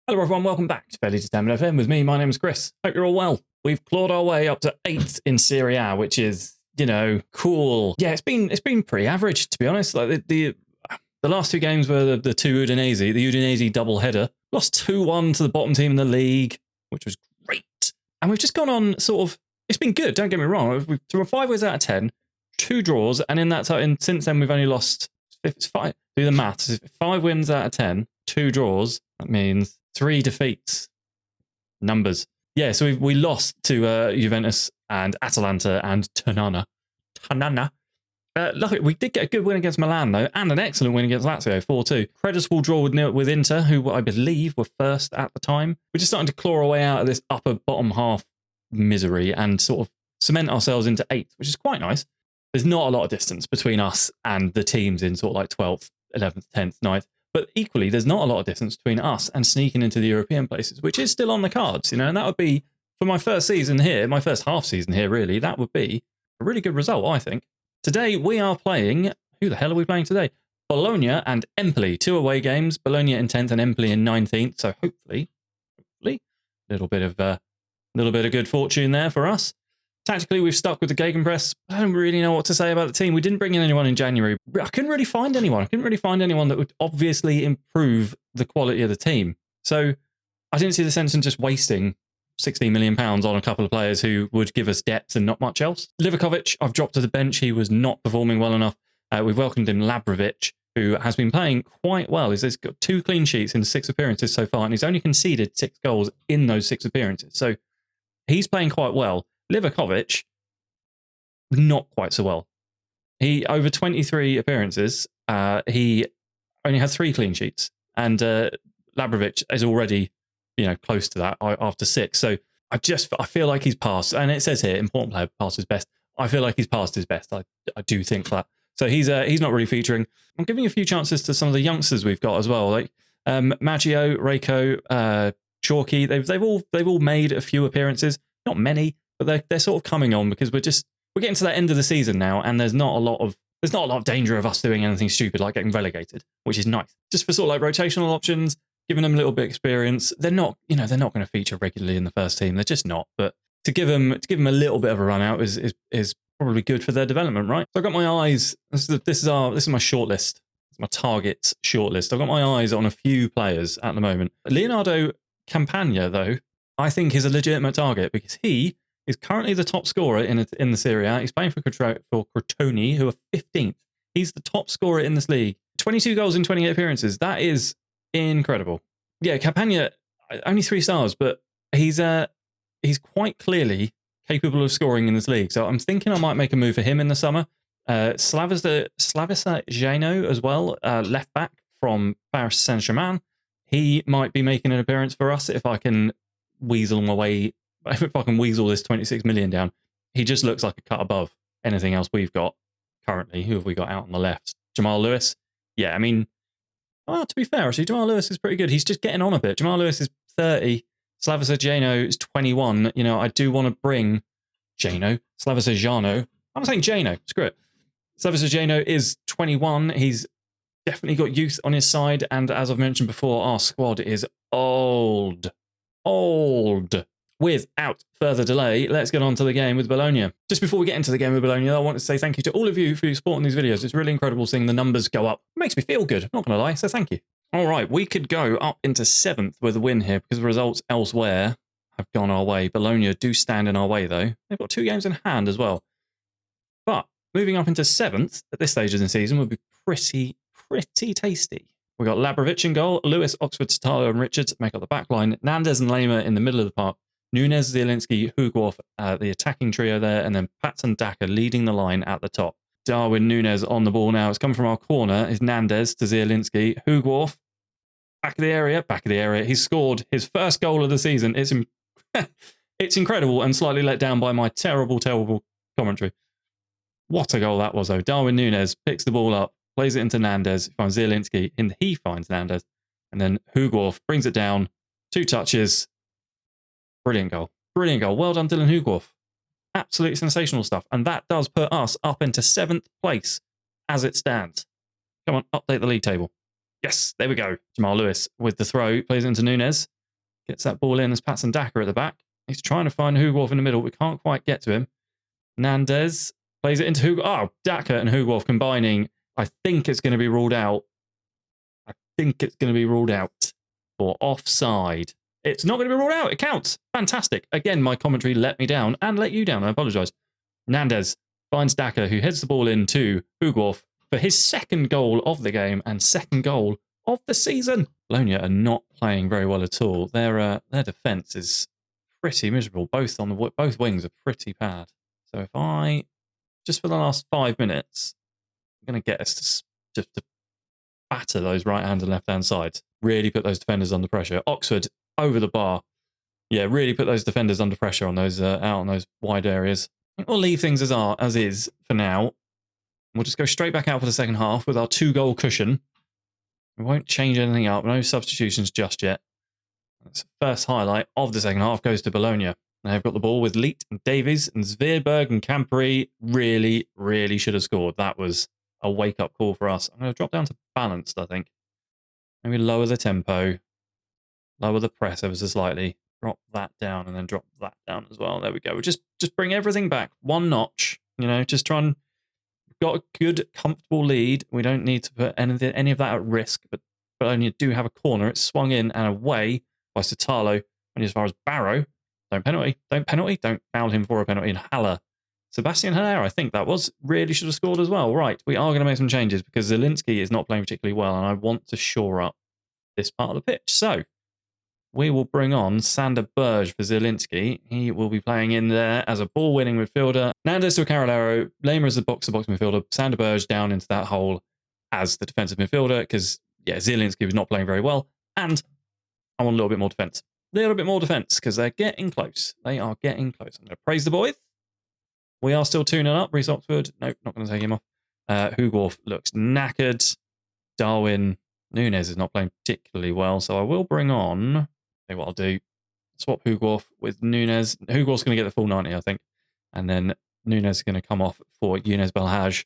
Hello everyone, welcome back to FairlyDeterminedFM with me. My name is Chris. Hope you're all well. We've clawed our way up to 8th in Serie A, which is, cool. Yeah, it's been pretty average, to be honest. Like the last two games were the two Udinese, the Udinese double-header. Lost 2-1 to the bottom team in the league, which was great. And we've just gone on it's been good, don't get me wrong. We've 5 wins out of 10, 2 draws, and since then we've only lost, it's 5, do the maths, 5 wins out of 10, 2 draws, that means 3 defeats. Numbers. Yeah, so we lost to Juventus and Atalanta and Tanana. Luckily, we did get a good win against Milan, though, and an excellent win against Lazio, 4-2. Creditable draw with Inter, who I believe were first at the time. We're just starting to claw our way out of this bottom half misery and sort of cement ourselves into 8th, which is quite nice. There's not a lot of distance between us and the teams in sort of like 12th, 11th, 10th, 9th. But equally, there's not a lot of distance between us and sneaking into the European places, which is still on the cards, and that would be, for my first season here, my first half season here, really, that would be a really good result, I think. Today, we are playing, who the hell are we playing today? Bologna and Empoli, 2 away games, Bologna in 10th and Empoli in 19th, so hopefully, a little bit of good fortune there for us. Tactically, we've stuck with the gegenpress. I don't really know what to say about the team. We didn't bring in anyone in January. I couldn't really find anyone. That would obviously improve the quality of the team. So I didn't see the sense in just wasting £16 million on a couple of players who would give us depth and not much else. Livakovic, I've dropped to the bench. He was not performing well enough. We've welcomed in Labrovic, who has been playing quite well. He's got 2 clean sheets in 6 appearances so far, and he's only conceded 6 goals in those 6 appearances. So he's playing quite well. Livakovic, not quite so well. He, over 23 appearances, he only had 3 clean sheets, and Labrovic is already, close to that after 6. So I feel like he's passed, and it says here, important player passed his best. I feel like he's passed his best. I do think that. So he's not really featuring. I'm giving a few chances to some of the youngsters we've got as well, like Maggio, Reiko, Chalky. They've all made a few appearances, not many. But they're sort of coming on because we're getting to that end of the season now, and there's not a lot of danger of us doing anything stupid like getting relegated, which is nice. Just for sort of like rotational options, giving them a little bit of experience. They're not going to feature regularly in the first team. They're just not. But to give them a little bit of a run out is probably good for their development, right? So I've got my eyes. This is my shortlist. It's my targets shortlist. I've got my eyes on a few players at the moment. Leonardo Campagna, though, I think is a legitimate target because he is currently the top scorer in the Serie A. He's playing for Crotone, who are 15th. He's the top scorer in this league. 22 goals in 28 appearances. That is incredible. Yeah, Campagna, only 3 stars, but he's quite clearly capable of scoring in this league. So I'm thinking I might make a move for him in the summer. Slavisa Jano as well, left back from Paris Saint-Germain. He might be making an appearance for us if I can weasel this 26 million down. He just looks like a cut above anything else we've got currently. Who have we got out on the left? Jamal Lewis. Yeah, I mean, to be fair, actually, Jamal Lewis is pretty good. He's just getting on a bit. Jamal Lewis is 30. Slavisa Jano is 21. I do want to bring Slavisa Jano. I'm saying Jano. Screw it. Slavisa Jano is 21. He's definitely got youth on his side. And as I've mentioned before, our squad is old. Without further delay, let's get on to the game with Bologna. Just before we get into the game with Bologna, I want to say thank you to all of you for supporting these videos. It's really incredible seeing the numbers go up. It makes me feel good, I'm not going to lie, so thank you. All right, we could go up into 7th with a win here because the results elsewhere have gone our way. Bologna do stand in our way, though. They've got 2 games in hand as well. But moving up into 7th at this stage of the season would be pretty tasty. We've got Labrovic in goal, Lewis, Oxford, Satalo, and Richards make up the back line. Nandez and Lema in the middle of the park. Nunes, Zielinski, Hugworth, the attacking trio there, and then Patson Daka leading the line at the top. Darwin Nunes on the ball now. It's come from our corner. It's Nandez to Zielinski. Hugworth, back of the area. He's scored his first goal of the season. It's incredible and slightly let down by my terrible commentary. What a goal that was, though. Darwin Nunes picks the ball up, plays it into Nandez, finds Zielinski, and he finds Nandez. And then Hugworth brings it down, 2 touches. Brilliant goal. Well done, Dylan Hugworth. Absolutely sensational stuff. And that does put us up into 7th place as it stands. Come on, update the league table. Yes, there we go. Jamal Lewis with the throw, plays it into Nunes. Gets that ball in as Patson Daka at the back. He's trying to find Hugolf in the middle. We can't quite get to him. Nandez plays it into Hugolf. Oh, Daka and Hugolf combining. I think it's going to be ruled out. I think it's going to be ruled out for offside. It's not going to be ruled out. It counts. Fantastic. Again, my commentary let me down and let you down. I apologise. Nandez finds Daka, who heads the ball into Hugolf for his second goal of the game and second goal of the season. Bologna are not playing very well at all. Their defence is pretty miserable. Both wings are pretty bad. So if I, just for the last 5 minutes, I'm going to get us to batter those right-hand and left-hand sides. Really put those defenders under pressure. Oxford over the bar. Yeah, really put those defenders under pressure on those out on those wide areas. I think we'll leave things as is for now. We'll just go straight back out for the second half with our 2-goal cushion. We won't change anything up. No substitutions just yet. That's the first highlight of the second half goes to Bologna. They've got the ball with Leet and Davies and Zveerberg and Campari. Really, really should have scored. That was a wake-up call for us. I'm going to drop down to balanced, I think. Maybe lower the tempo. Lower the press ever so slightly. Drop that down and then drop that down as well. There we go. We'll just bring everything back one notch. You know, just try and... Got a good, comfortable lead. We don't need to put any of that at risk, but only do have a corner. It's swung in and away by Sotalo. And as far as Barrow, don't penalty, don't foul him for a penalty. And Haller, Sebastian Haller, I think that was, really should have scored as well. Right, we are going to make some changes because Zielinski is not playing particularly well, and I want to shore up this part of the pitch. So we will bring on Sander Berge for Zielinski. He will be playing in there as a ball-winning midfielder. Nandez to Carolero, Lamer as a box-to-box midfielder, Sander Berge down into that hole as the defensive midfielder because, yeah, Zielinski was not playing very well. And I want a little bit more defence. A little bit more defence because they're getting close. They are getting close. I'm going to praise the boys. We are still 2-0 up. Reece Oxford. Nope, not going to take him off. Hugolf looks knackered. Darwin Núñez is not playing particularly well, so I will bring on... Okay, what I'll do, swap Hugolf with Núñez. Hugolf's going to get the full 90, I think. And then Núñez is going to come off for Younes Belhaj.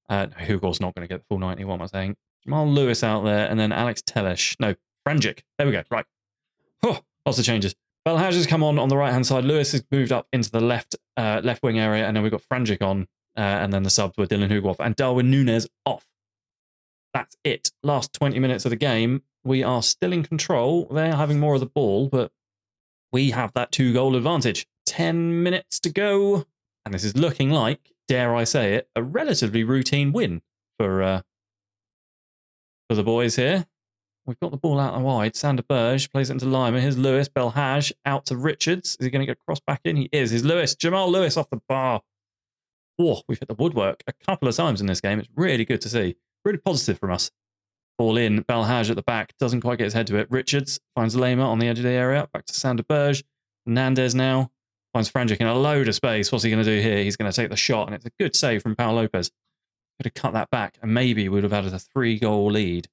No, Hugolf's not going to get the full 90, what am I saying? Jamal Lewis out there, and then Alex Telesh. No, Franjic. There we go, right. Oh, lots of changes. Belhaj has come on the right-hand side. Lewis has moved up into the left wing area, and then we've got Franjic on, and then the subs were Dylan Hugolf and Darwin Núñez off. That's it. Last 20 minutes of the game. We are still in control. They're having more of the ball, but we have that 2-goal advantage. 10 minutes to go. And this is looking like, dare I say it, a relatively routine win for the boys here. We've got the ball out and wide. Sander Berge plays it into Lima. Here's Lewis. Belhaj out to Richards. Is he going to get crossed back in? He is. Here's Lewis. Jamal Lewis off the bar. Whoa, we've hit the woodwork a couple of times in this game. It's really good to see. Really positive from us. Ball in, Belhaj at the back, doesn't quite get his head to it. Richards finds Lema on the edge of the area, back to Sander Berge. Nandez now finds Franjic in a load of space. What's he going to do here? He's going to take the shot, and it's a good save from Pau Lopez. Could have cut that back, and maybe we would have added a 3-goal lead.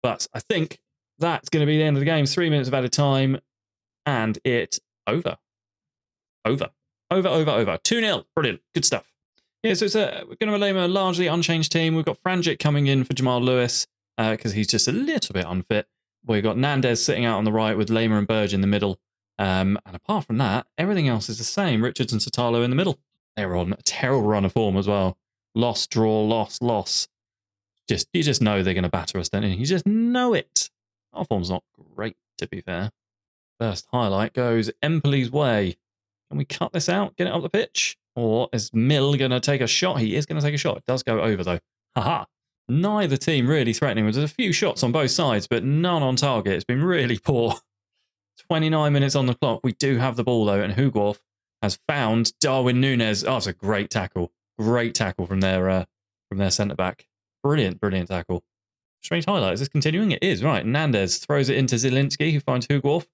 But I think that's going to be the end of the game. 3 minutes of added time, and it's over. Over. 2-0. Brilliant. Good stuff. Yeah, so we're going to relay a largely unchanged team. We've got Franjic coming in for Jamal Lewis because he's just a little bit unfit. We've got Nandez sitting out on the right with Lamer and Berge in the middle. And apart from that, everything else is the same. Richards and Sotalo in the middle. They're on a terrible run of form as well. Loss, draw, loss. You just know they're going to batter us, don't you? You just know it. Our form's not great, to be fair. First highlight goes Empoli's way. Can we cut this out? Get it up the pitch? Or is Mill going to take a shot? He is going to take a shot. It does go over, though. Haha. Neither team really threatening. There's a few shots on both sides, but none on target. It's been really poor. 29 minutes on the clock. We do have the ball, though, and Hugolf has found Darwin Núñez. Oh, it's a great tackle. Great tackle from their centre-back. Brilliant tackle. Strange highlight. Is this continuing? It is, right. Nandez throws it into Zielinski, who finds Hugolf.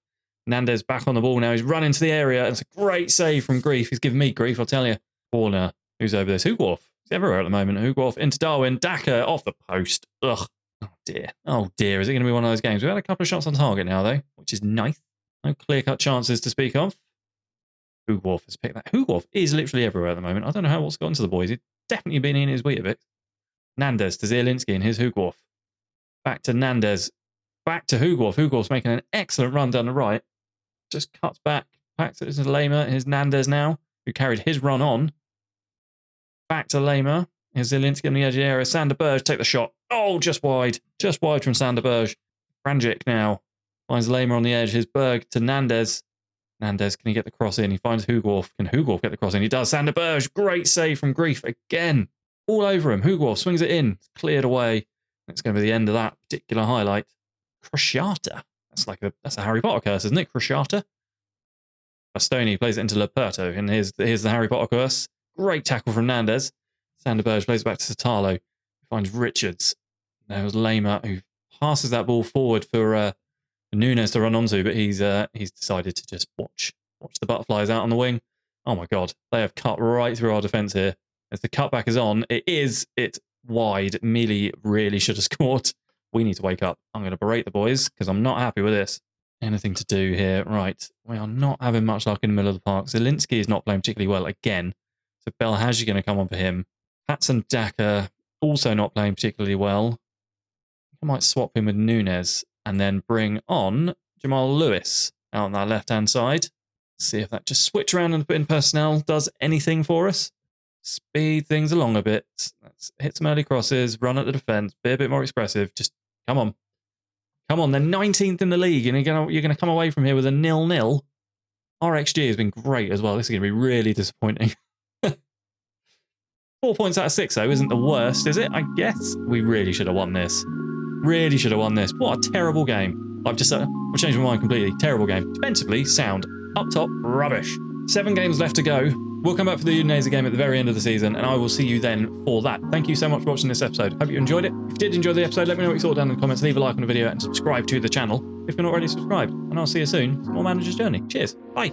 Nandez back on the ball now. He's run into the area. It's a great save from Grief. He's given me grief, I'll tell you. Corner. Who's over this? Hugolf. He's everywhere at the moment. Hugolf into Darwin. Daka off the post. Ugh. Oh dear. Is it going to be one of those games? We've had a couple of shots on target now, though, which is nice. No clear-cut chances to speak of. Hugolf has picked that. Hugolf is literally everywhere at the moment. I don't know what's gotten to the boys. He's definitely been in his Weetabix. Nandez to Zielinski and here's Hugolf. Back to Nandez. Back to Hugorf. Hugorf's making an excellent run down the right. Just cuts back. Back to Lema. Here's Nandez now, who carried his run on. Back to Lema. Here's Zielinski on the edge of the area. Sander Berge take the shot. Oh, just wide. Just wide from Sander Berge. Franjic now finds Lema on the edge. Here's Berg to Nandez. Nandez, can he get the cross in? He finds Hugorf. Can Hugorf get the cross in? He does. Sander Berge, great save from Grief again. All over him. Hugorf swings it in. It's cleared away. It's going to be the end of that particular highlight. Cresciata. That's a Harry Potter curse, isn't it? Cresciata. Bastoni plays it into Leperto. And here's the Harry Potter curse. Great tackle from Nandez. Sander Berge plays it back to Satalo. He finds Richards. There's Lema, who passes that ball forward for Nunes to run onto, but he's decided to just watch the butterflies out on the wing. Oh my God, they have cut right through our defence here. As the cutback is on, it's wide. Mealy really should have scored. We need to wake up. I'm going to berate the boys because I'm not happy with this. Anything to do here? Right, we are not having much luck in the middle of the park. Zielinski is not playing particularly well again. So Belhaj going to come on for him. Patson Daka also not playing particularly well. I might swap him with Nunes and then bring on Jamal Lewis out on that left-hand side. See if that just switch around in personnel does anything for us. Speed things along a bit. Let's hit some early crosses, run at the defence, be a bit more expressive. Just come on. Come on, they're 19th in the league and you're going to come away from here with a 0-0. Our XG has been great as well. This is going to be really disappointing. 4 points out of 6, though, isn't the worst, is it? I guess we really should have won this. Really should have won this. What a terrible game. I've changed my mind completely. Terrible game. Defensively, sound. Up top, rubbish. 7 games left to go. We'll come back for the Udinese game at the very end of the season, and I will see you then for that. Thank you so much for watching this episode. Hope you enjoyed it. If you did enjoy the episode, let me know what you thought down in the comments. Leave a like on the video and subscribe to the channel if you're not already subscribed. And I'll see you soon for more Manager's Journey. Cheers. Bye.